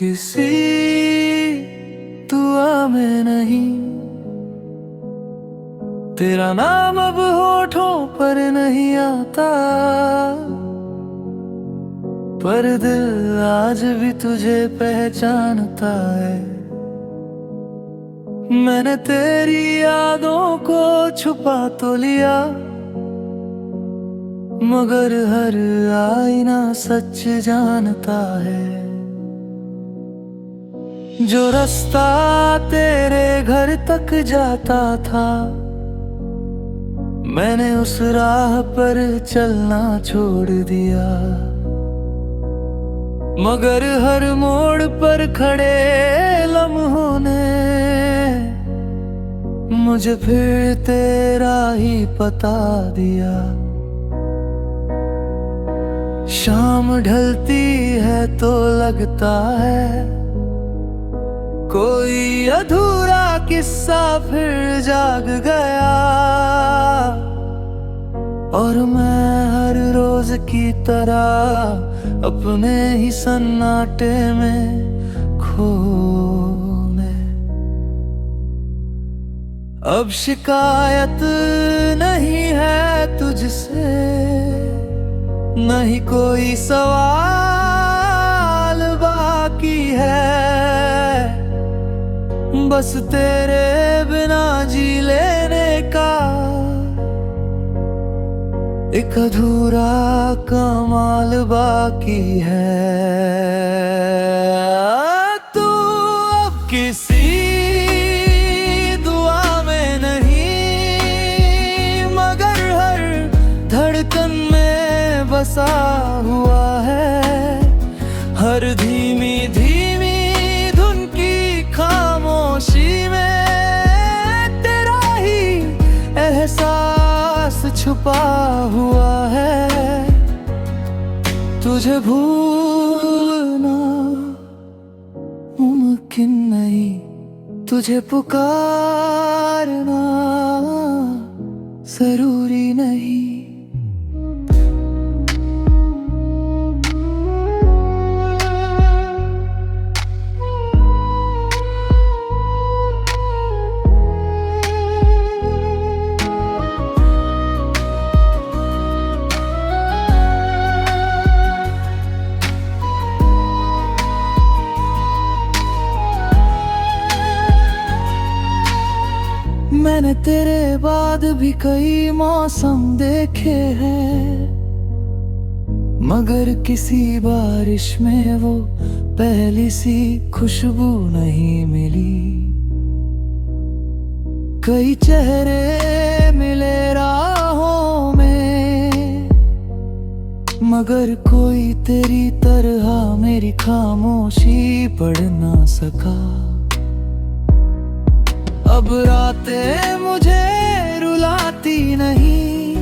किसी दुआ में नहीं, तेरा नाम अब होठों पर नहीं आता, पर दिल आज भी तुझे पहचानता है। मैंने तेरी यादों को छुपा तो लिया, मगर हर आईना सच जानता है। जो रास्ता तेरे घर तक जाता था, मैंने उस राह पर चलना छोड़ दिया, मगर हर मोड़ पर खड़े लम्हों ने मुझे फिर तेरा ही पता दिया। शाम ढलती है तो लगता है कोई अधूरा किस्सा फिर जाग गया, और मैं हर रोज की तरह अपने ही सन्नाटे में खोने। अब शिकायत नहीं है तुझसे, नहीं कोई सवाल बाकी है, बस तेरे बिना जी लेने का एक अधूरा कमाल बाकी है। तू अब किसी दुआ में नहीं, मगर हर धड़कन में बसा हुआ है। हर धीमी धीमी धुन की खामोशी में तेरा ही एहसास छुपा हुआ है। तुझे भूलना मुमकिन नहीं, तुझे पुकारना जरूरी नहीं। मैंने तेरे बाद भी कई मौसम देखे हैं, मगर किसी बारिश में वो पहली सी खुशबू नहीं मिली। कई चेहरे मिले राहों में, मगर कोई तेरी तरह मेरी खामोशी पढ़ ना सका। अब रातें मुझे रुलाती नहीं,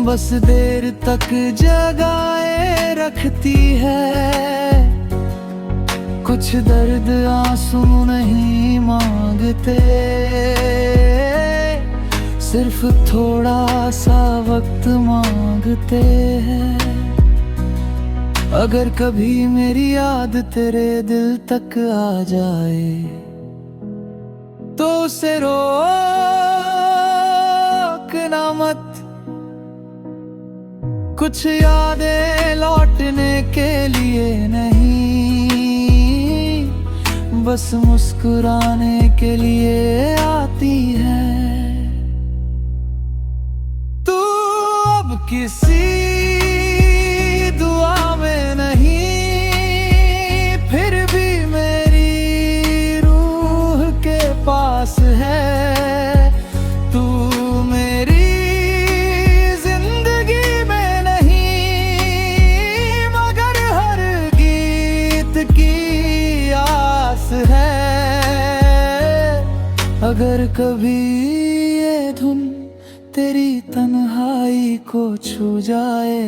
बस देर तक जगाए रखती है। कुछ दर्द आंसू नहीं मांगते, सिर्फ थोड़ा सा वक्त मांगते हैं। अगर कभी मेरी याद तेरे दिल तक आ जाए, तो उसे रोकना मत। कुछ यादें लौटने के लिए नहीं, बस मुस्कुराने के लिए आती है। तू अब किसी दुआ में नहीं, फिर भी मेरी रूह के पास है। तू मेरी जिंदगी में नहीं, मगर हर गीत की आस है। अगर कभी ये धुन तेरी तन्हाई को छू जाए,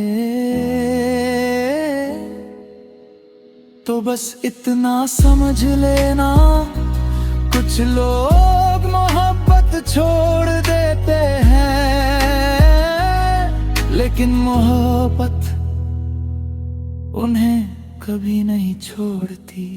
तो बस इतना समझ लेना, कुछ लोग मोहब्बत छोड़ देते हैं, लेकिन मोहब्बत उन्हें कभी नहीं छोड़ती।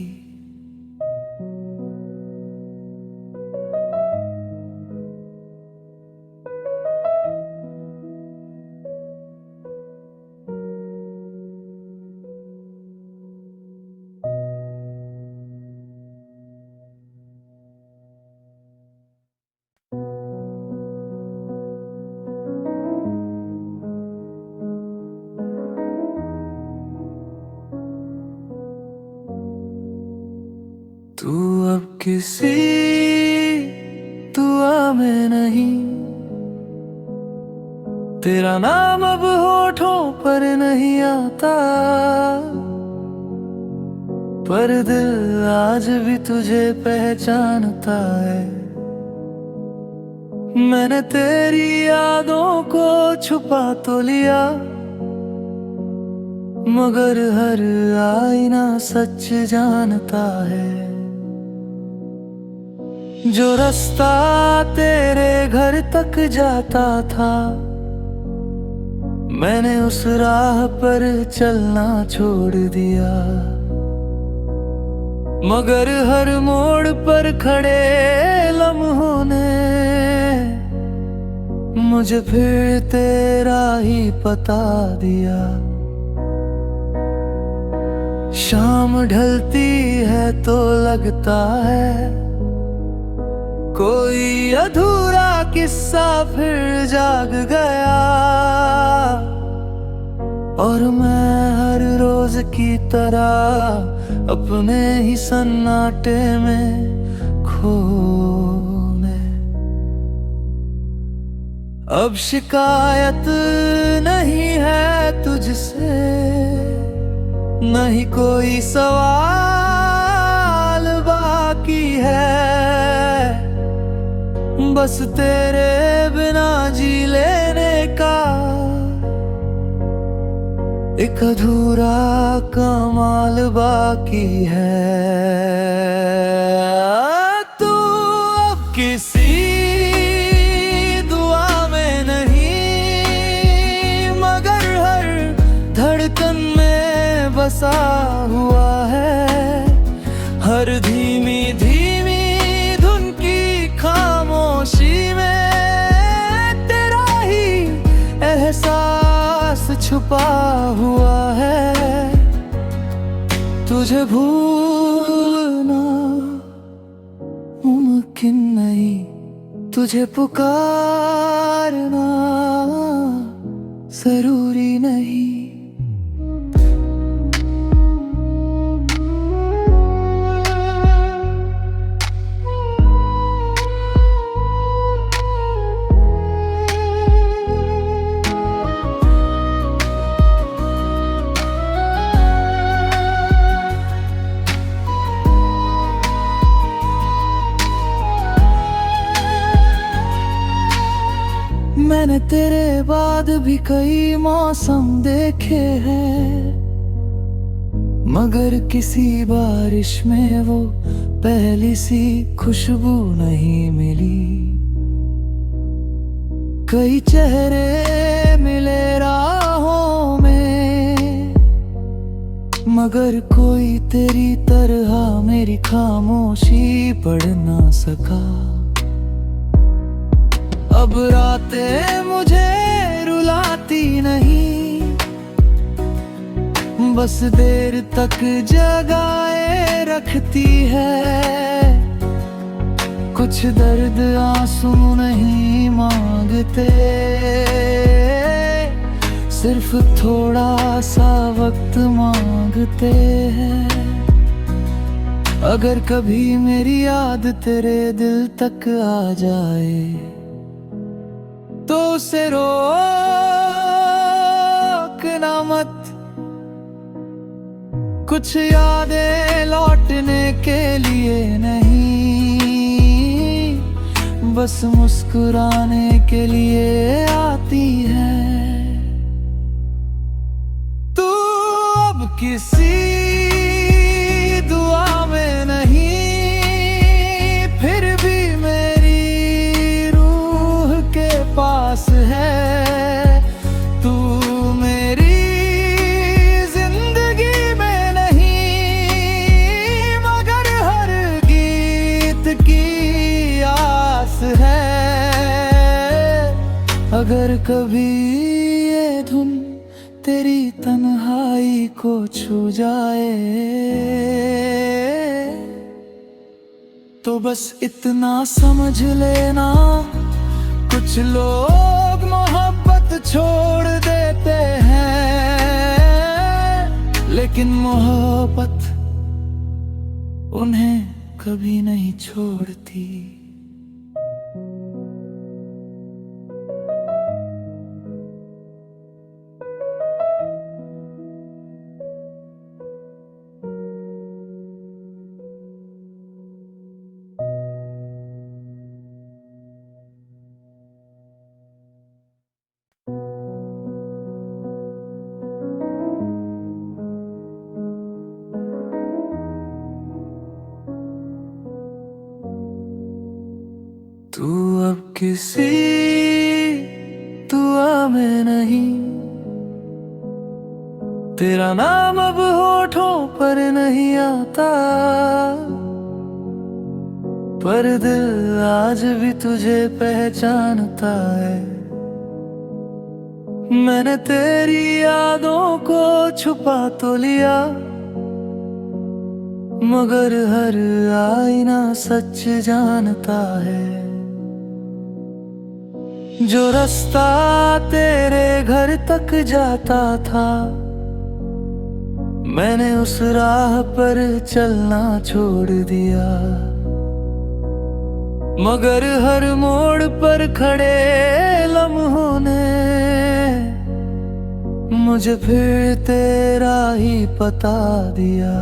तू अब किसी दुआ में नहीं, तेरा नाम अब होठों पर नहीं आता, पर दिल आज भी तुझे पहचानता है। मैंने तेरी यादों को छुपा तो लिया, मगर हर आईना सच जानता है। जो रास्ता तेरे घर तक जाता था, मैंने उस राह पर चलना छोड़ दिया, मगर हर मोड़ पर खड़े लम्हों ने मुझे फिर तेरा ही पता दिया। शाम ढलती है तो लगता है कोई अधूरा किस्सा फिर जाग गया, और मैं हर रोज की तरह अपने ही सन्नाटे में खोने। अब शिकायत नहीं है तुझसे, नहीं कोई सवाल बाकी है, बस तेरे बिना जी लेने का एक अधूरा कमाल बाकी है। तू अब किसी दुआ में नहीं, मगर हर धड़कन में बसा हुआ है। हर धीमी धीमी धुन की खामोशी में तेरा ही एहसास छुपा हुआ है। तुझे भूलना मुमकिन नहीं, तुझे पुकारना जरूरी नहीं। मैंने तेरे बाद भी कई मौसम देखे हैं, मगर किसी बारिश में वो पहली सी खुशबू नहीं मिली। कई चेहरे मिले राहों में, मगर कोई तेरी तरह मेरी खामोशी पढ़ ना सका। अब रातें मुझे रुलाती नहीं, बस देर तक जगाए रखती है। कुछ दर्द आंसू नहीं मांगते, सिर्फ थोड़ा सा वक्त मांगते हैं। अगर कभी मेरी याद तेरे दिल तक आ जाए, तो उसे रोकना मत। कुछ यादें लौटने के लिए नहीं, बस मुस्कुराने के लिए आती है। तू अब किसी दुआ में नहीं, फिर भी मेरी रूह के पास है। तू मेरी जिंदगी में नहीं, अगर कभी ये धुन तेरी तन्हाई को छू जाए तो बस इतना समझ लेना, कुछ लोग मोहब्बत छोड़ देते हैं लेकिन मोहब्बत उन्हें कभी नहीं छोड़ती। तू अब किसी दुआ में नहीं, तेरा नाम अब होठों पर नहीं आता, पर दिल आज भी तुझे पहचानता है। मैंने तेरी यादों को छुपा तो लिया, मगर हर आईना सच जानता है। जो रास्ता तेरे घर तक जाता था, मैंने उस राह पर चलना छोड़ दिया, मगर हर मोड़ पर खड़े लम्हों ने मुझे फिर तेरा ही पता दिया।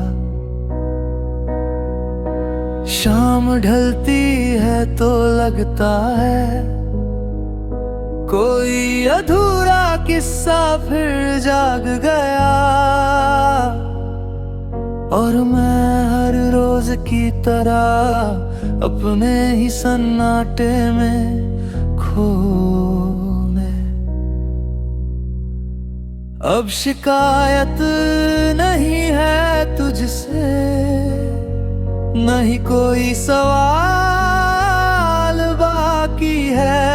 शाम ढलती है तो लगता है कोई अधूरा किस्सा फिर जाग गया, और मैं हर रोज की तरह अपने ही सन्नाटे में खोने। अब शिकायत नहीं है तुझसे, नहीं कोई सवाल बाकी है,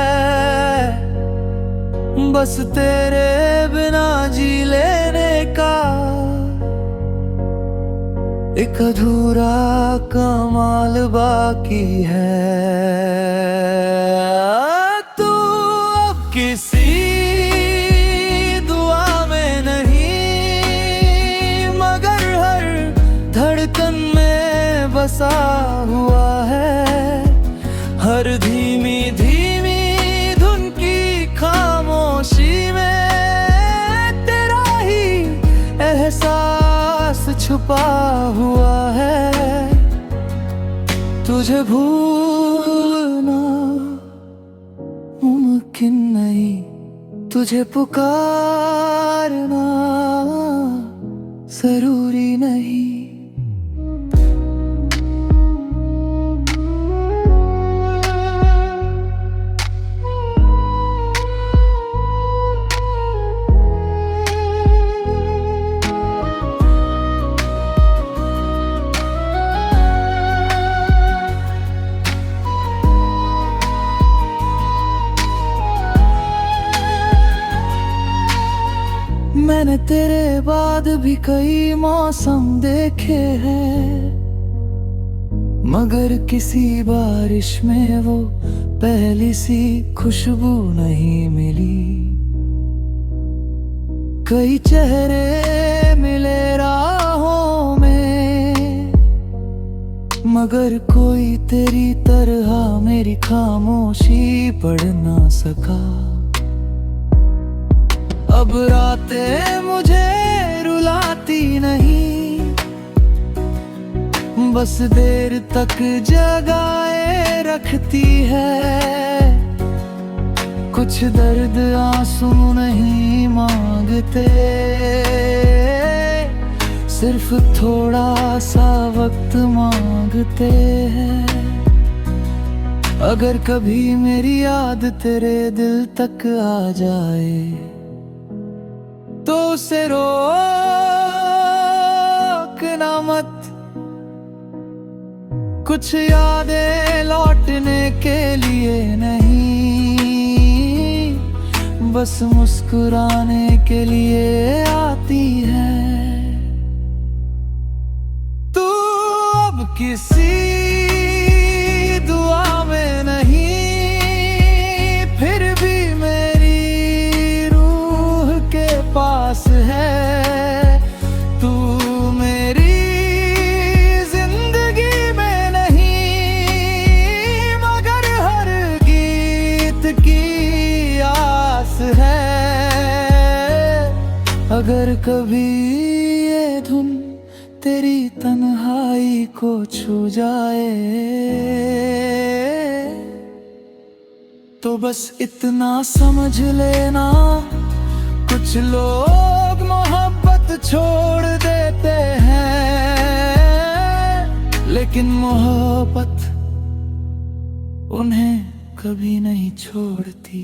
बस तेरे बिना जी लेने का एक अधूरा कमाल बाकी है। तू अब किसी दुआ में नहीं, मगर हर धड़कन में बसा हुआ है। हर धीमी धीमी धुन की खामोशी में तेरा ही एहसास छुपा हुआ है। तुझे भूलना मुमकिन नहीं, तुझे पुकारना जरूरी नहीं। मैंने तेरे बाद भी कई मौसम देखे हैं, मगर किसी बारिश में वो पहली सी खुशबू नहीं मिली। कई चेहरे मिले राहों में, मगर कोई तेरी तरह मेरी खामोशी पढ़ ना सका। अब रातें मुझे रुलाती नहीं, बस देर तक जगाए रखती है। कुछ दर्द आंसू नहीं मांगते, सिर्फ थोड़ा सा वक्त मांगते हैं। अगर कभी मेरी याद तेरे दिल तक आ जाए तो उसे रोकना मत। कुछ यादें लौटने के लिए नहीं, बस मुस्कुराने के लिए आती है। तू अब किसी दुआ में नहीं, फिर भी मेरी रूह के पास है। तू मेरी जिंदगी में नहीं, मगर हर गीत की आस है। अगर कभी ये धुन तेरी तन्हाई को छू जाए, तो बस इतना समझ लेना, कुछ लोग मोहब्बत छोड़ देते हैं, लेकिन मोहब्बत उन्हें कभी नहीं छोड़ती।